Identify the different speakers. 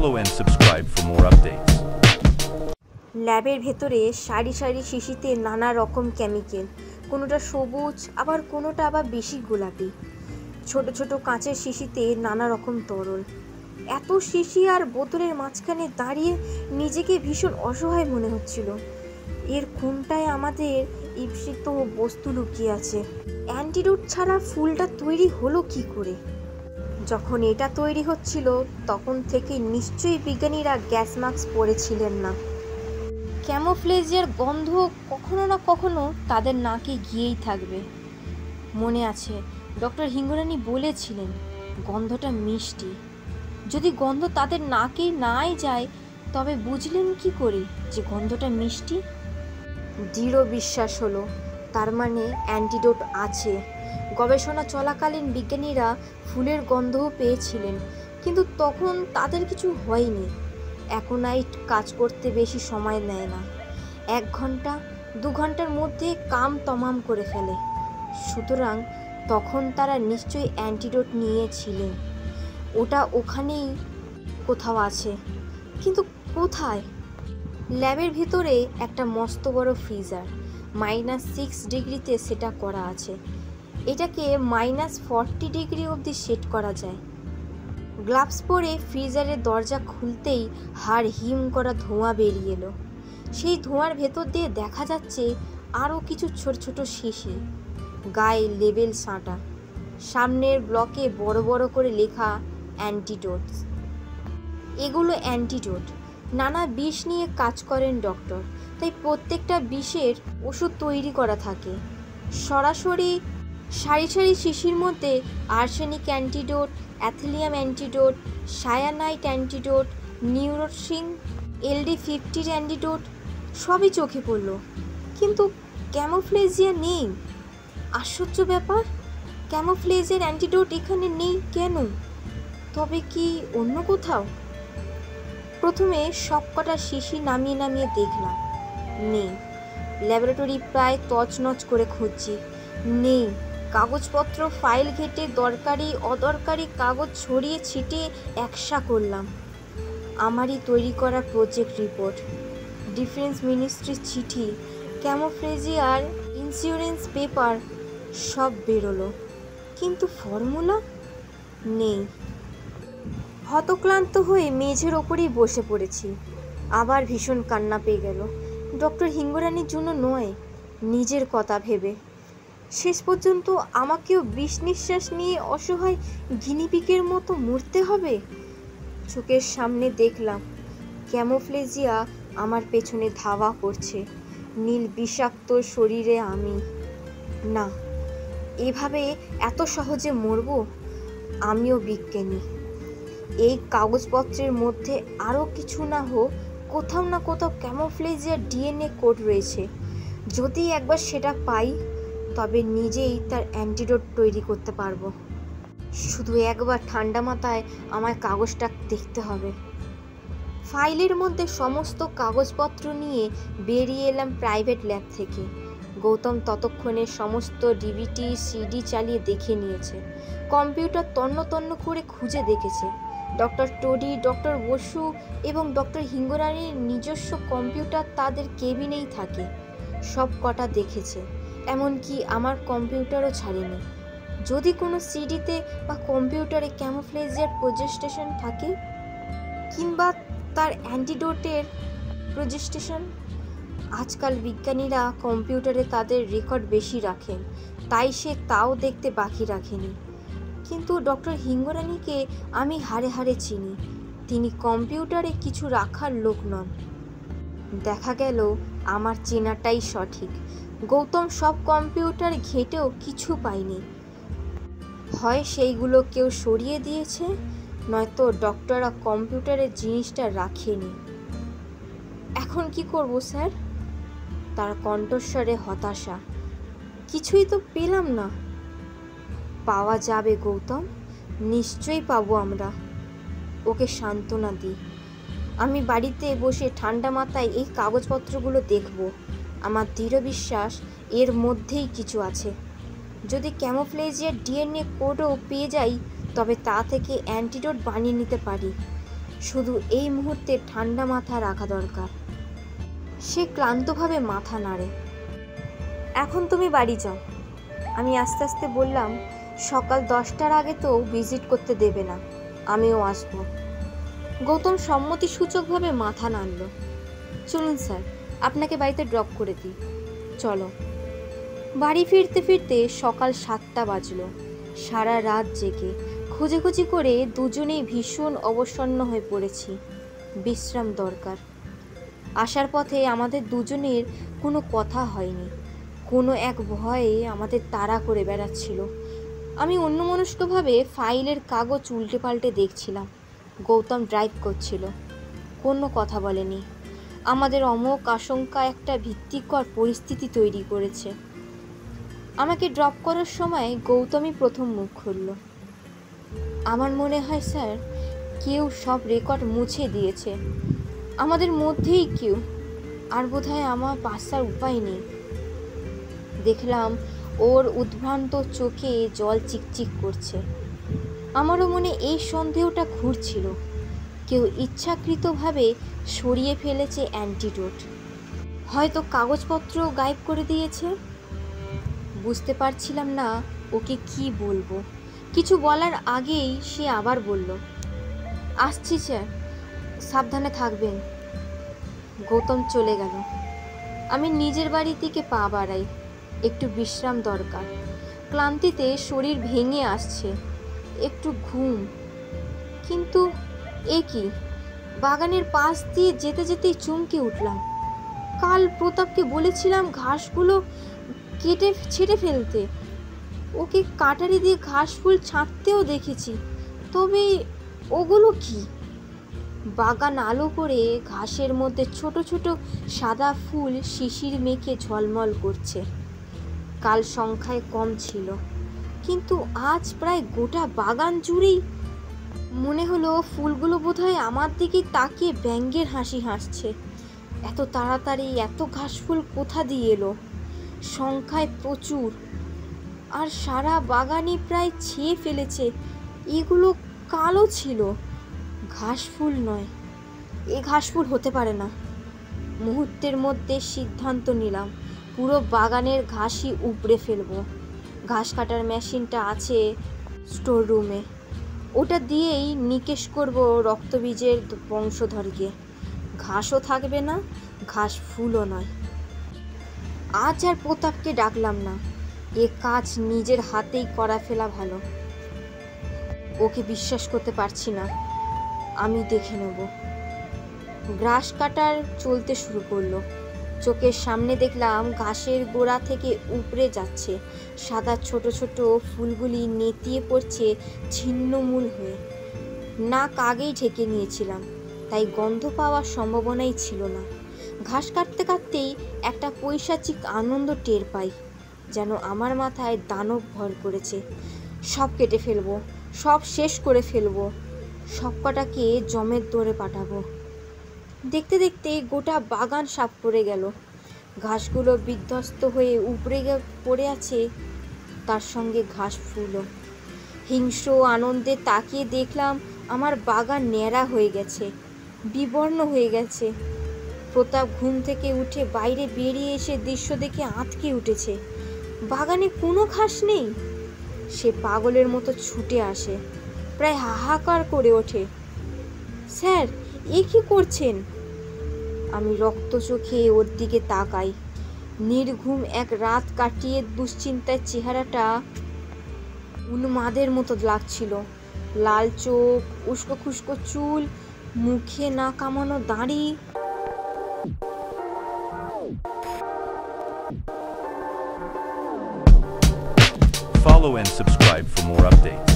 Speaker 1: Follow and subscribe for more updates.
Speaker 2: ল্যাবের ভেতরে সারি সারি শিশিতে নানা রকম কেমিক্যাল, কোনোটা সবুজ আবার কোনোটা আবার বেশি গোলাপি। ছোট ছোট কাঁচের শিশিতে নানা রকম তরল। এত শিশি আর বোতলের মাঝখানে দাঁড়িয়ে নিজেকে ভীষণ অসহায় মনে হচ্ছিল। এর কোনটায় আমাদের ঈপ্সিত বস্তু লুকিয়ে আছে? অ্যান্টিডোট ছাড়া ফুলটা তৈরি হলো কি করে? যখন এটা তৈরি হচ্ছিল তখন থেকে নিশ্চয়ই বিজ্ঞানীরা গ্যাস মাস্ক পরেছিলেন না। ক্যামোফ্লেজের গন্ধ কখনো না কখনো তাদের নাকে গিয়েই থাকবে। মনে আছে ডক্টর হিঙ্গরানি বলেছিলেন গন্ধটা মিষ্টি। যদি গন্ধ তাদের নাকে নাই যায় তবে বুঝলেন কি করে যে গন্ধটা মিষ্টি? দৃঢ় বিশ্বাস হলো তার মানে অ্যান্টিডোট আছে। গবেষণা চলাকালীন বিজ্ঞানীরা ফুলের গন্ধও পেয়েছিলেন, কিন্তু তখন তাদের কিছু হয়নি। অ্যাকোনাইট কাজ করতে বেশি সময় নেয় না, 1 ঘন্টা 2 ঘন্টার মধ্যে কাম তমাম করে ফেলে। সুতরাং তখন তারা নিশ্চয়ই অ্যান্টিডোট নিয়েছিলেন। ওটা ওখানেই কোথাও আছে, কিন্তু কোথায়? ল্যাবের ভিতরে একটা মস্ত বড় ফ্রিজার, -6 ডিগ্রিতে সেটা করা আছে। এটাকে -40 ডিগ্রি অবধি সেট করা যায়। গ্লাভস পরে ফ্রিজারের দরজা খুলতেই হাড় হিম করা ধোঁয়া বেরিয়ে এলো। সেই ধোঁয়ার ভেতর দিয়ে দেখা যাচ্ছে আরও কিছু ছোট ছোট শিশি, গায়ে লেবেল সাঁটা, সামনের ব্লকে বড় বড় করে লেখা অ্যান্টিডোটস। এগুলো অ্যান্টিডোট। নানা বিষ নিয়ে কাজ করেন ডক্টর, তাই প্রত্যেকটা বিষের ওষুধ তৈরি করা থাকে। সরাসরি সারি সারি শিশির মধ্যে আর্সেনিক অ্যান্টিডোট, অ্যাথিলিয়াম অ্যান্টিডোট, সায়ানাইট অ্যান্টিডোট, নিউরোসিন, LD50 অ্যান্টিডোট সবই চোখে পড়ল, কিন্তু ক্যামোফ্লেজিয়া নেই। আশ্চর্য ব্যাপার, ক্যামোফ্লেজের অ্যান্টিডোট এখানে নেই কেন? তবে কি অন্য কোথাও? প্রথমে সবকটা শিশি নামিয়ে নামিয়ে দেখলাম, নেই। ল্যাবরেটরি প্রায় তছনছ করে খুঁজছি, নেই। কাগজপত্র ফাইল ঘেটে দরকারি অদরকারি কাগজ ছড়িয়ে ছিটিয়ে একসা করলাম। আমারই তৈরি করা প্রজেক্ট রিপোর্ট, ডিফেন্স মিনিস্ট্রির চিঠি, ক্যামোফ্লেজিয়ার ইন্স্যুরেন্স পেপার সব বেরোলো, কিন্তু ফর্মুলা নেই। হতক্লান্ত হয়ে মেঝের ওপরেই বসে পড়েছি। আবার ভীষণ কান্না পেয়ে গেল। ডক্টর হিঙ্গরানির জন্য নয়, নিজের কথা ভেবে। শেষ পর্যন্ত আমাকেও বিষ নিঃশ্বাস নিয়ে অসহায় গিনিপিগের মতো মরতে হবে। চোখের সামনে দেখলাম ক্যামোফ্লেজিয়া আমার পেছনে ধাওয়া করছে, নীল বিষাক্ত শরীরে আমি। না, এভাবে এত সহজে মরব? আমিও বিজ্ঞানী। এই কাগজপত্রের মধ্যে আরও কিছু না হোক কোথাও না কোথাও ক্যামোফ্লেজিয়ার DNA কোড রয়েছে। যদি একবার সেটা পাই তবে নিজেই তার অ্যান্টিডোট তৈরি করতে পারবো। শুধু একবার ঠান্ডা মাথায় আমায় কাগজটা দেখতে হবে। ফাইলের মধ্যে সমস্ত কাগজপত্র নিয়ে বেরিয়ে এলাম প্রাইভেট ল্যাব থেকে। গৌতম ততক্ষণে সমস্ত DVD CD চালিয়ে দেখে নিয়েছে। কম্পিউটার তন্ন তন্ন করে খুঁজে দেখেছে। ডক্টর টডি, ডক্টর বসু এবং ডক্টর হিঙ্গরানির নিজস্ব কম্পিউটার তাদের কেবিনেই থাকে, সব কটা দেখেছে। এমনকি আমার কম্পিউটারও ছাড়েনি। যদি কোনো সিডিতে বা কম্পিউটারে ক্যামোফ্লেজিয়ার প্রজেস্টেশন থাকে, কিংবা তার অ্যান্টিডোটের প্রজেস্টেশন। আজকাল বিজ্ঞানীরা কম্পিউটারে তাদের রেকর্ড বেশি রাখেন, তাই সে তাও দেখতে বাকি রাখেনি। কিন্তু ডক্টর হিঙ্গরানিকে আমি হাড়ে হাড়ে চিনি। তিনি কম্পিউটারে কিছু রাখার লোক নন। দেখা গেল আমার চেনাটাই সঠিক। গৌতম সব কম্পিউটার ঘেটেও কিছু পায়নি। হয় সেইগুলো কেউ সরিয়ে দিয়েছে, নয়তো ডক্টররা কম্পিউটারের জিনিসটা রাখেনি। এখন কি করব স্যার? তার কণ্ঠস্বরে হতাশা। কিছুই তো পেলাম না। পাওয়া যাবে গৌতম, নিশ্চয়ই পাবো আমরা। ওকে সান্ত্বনা দিই। আমি বাড়িতে বসে ঠান্ডা মাথায় এই কাগজপত্রগুলো দেখব। আমার দৃঢ় বিশ্বাস এর মধ্যেই কিছু আছে। যদি ক্যামোফ্লেজিয়ার DNA কোডও পেয়ে যাই তবে তা থেকে অ্যান্টিডোট বানিয়ে নিতে পারি। শুধু এই মুহূর্তে ঠান্ডা মাথা রাখা দরকার। সে ক্লান্তভাবে মাথা নাড়ে। এখন তুমি বাড়ি যাও। আমি আস্তে আস্তে বললাম, সকাল 10টার আগে তো ভিজিট করতে দেবে না, আমিও আসব। গৌতম সম্মতিসূচকভাবে মাথা নাড়ল। চলুন স্যার, আপনাকে বাড়িতে ড্রপ করে দিই। চলো। বাড়ি ফিরতে ফিরতে সকাল 7টা বাজলো। সারা রাত জেগে খোঁজাখুঁজি করে দুজনেই ভীষণ অবসন্ন হয়ে পড়েছি। বিশ্রাম দরকার। আসার পথে আমাদের দুজনের কোনো কথা হয়নি। কোনো এক ভয়ে আমাদের তাড়া করে বেড়াচ্ছিল। আমি অন্যমনস্কভাবে ফাইলের কাগজ উল্টে পাল্টে দেখছিলাম। গৌতম ড্রাইভ করছিল, কোনো কথা বলেনি। আমাদের অমোঘ আশঙ্কা একটা ভীতিকর পরিস্থিতি তৈরি করেছে। আমাকে ড্রপ করার সময় গৌতমই প্রথম মুখ খুলল। আমার মনে হয় স্যার, কেউ সব রেকর্ড মুছে দিয়েছে। আমাদের মধ্যেই কেউ, আর বোধহয় আমার বাঁচার উপায় নেই। দেখলাম ওর উদ্ভ্রান্ত চোখে জল চিকচিক করছে। আমারও মনে এই সন্দেহটা ঘুরছিল, কেউ ইচ্ছাকৃতভাবে সরিয়ে ফেলেছে অ্যান্টিডোট। হয়তো কাগজপত্র গায়েব করে দিয়েছে। বুঝতে পারছিলাম না ওকে কি বলবো। কিছু বলার আগেই সে আবার বলল, আসছি স্যার, সাবধানে থাকবেন। গৌতম চলে গেল। আমি নিজের বাড়ির দিকে পা বাড়াই। একটু বিশ্রাম দরকার। ক্লান্তিতে শরীর ভেঙে আসছে। একটু ঘুম। কিন্তু এ কি, বাগানের পাশ দিয়ে যেতে যেতেই চমকে উঠলাম। কাল প্রতাপকে বলেছিলাম ঘাসগুলো কেটে ছেটে ফেলতে। ওকে কাটারি দিয়ে ঘাস ফুল ছাঁটতেও দেখেছি, তবে ওগুলো কি? বাগান আলো করে ঘাসের মধ্যে ছোট ছোট সাদা ফুল শিশির মেখে ঝলমল করছে। কাল সংখ্যায় কম ছিল, কিন্তু আজ প্রায় গোটা বাগান জুড়েই। মনে হলো ফুলগুলো বোধহয় আমার দিকে তাকিয়ে ব্যঙ্গের হাসি হাসছে। এত তাড়াতাড়ি এত ঘাস ফুল কোথা দিয়ে এলো? সংখ্যায় প্রচুর, আর সারা বাগানই প্রায় ছেয়ে ফেলেছে। এগুলো কালো ছিল, ঘাস ফুল নয়। এ ঘাস ফুল হতে পারে না। মুহূর্তের মধ্যে সিদ্ধান্ত নিলাম, পুরো বাগানের ঘাসই উপড়ে ফেলবো। ঘাস কাটার মেশিনটা আছে স্টোর রুমে, ওটা দিয়েই নিকেশ করব রক্তবীজের বংশধরকে। ঘাসও থাকবে না, ঘাস ফুলও নয়। আজ আর প্রতাপকে ডাকলাম না। এ কাজ নিজের হাতেই করা ফেলা ভালো। ওকে বিশ্বাস করতে পারছি না। আমি দেখে নেব। ঘাস কাটার চলতে শুরু করলো। চোখের সামনে দেখলাম ঘাসের গোড়া থেকে উপড়ে যাচ্ছে। সাদা ছোট ছোট ফুলগুলি নেতিয়ে পড়ছে ছিন্নমূল হয়ে। নাক আগেই ঢেকে নিয়েছিলাম, তাই গন্ধ পাওয়ার সম্ভাবনাই ছিল না। ঘাস কাটতে কাটতেই একটা পৈশাচিক আনন্দ টের পাই, যেন আমার মাথায় দানব ভর করেছে। সব কেটে ফেলবো, সব শেষ করে ফেলবো, সব কটাকে জমের দৌড়ে পাঠাবো। দেখতে দেখতে গোটা বাগান সাফ করে গেল। ঘাসগুলো বিধ্বস্ত হয়ে উপড়ে পড়ে আছে, তার সঙ্গে ঘাস ফুলও। হিংস্র আনন্দে তাকিয়ে দেখলাম আমার বাগান ন্যাড়া হয়ে গেছে, বিবর্ণ হয়ে গেছে। প্রতাপ ঘুম থেকে উঠে বাইরে বেরিয়ে এসে দৃশ্য দেখে আঁতকে উঠেছে। বাগানে কোনো ঘাস নেই। সে পাগলের মতো ছুটে আসে, প্রায় হাহাকার করে ওঠে, স্যার এ কি করছেন? আমি রক্ত চোখে ওর দিকে তাকাই। নির্ঘুম এক রাত কাটিয়ে দুশ্চিন্তার চেহারাটা উন্মাদের মতো লাগছিল। লাল চোখ, উস্কো খুস্কো চুল, মুখে না কামানো দাড়ি।
Speaker 1: Follow and subscribe for more updates.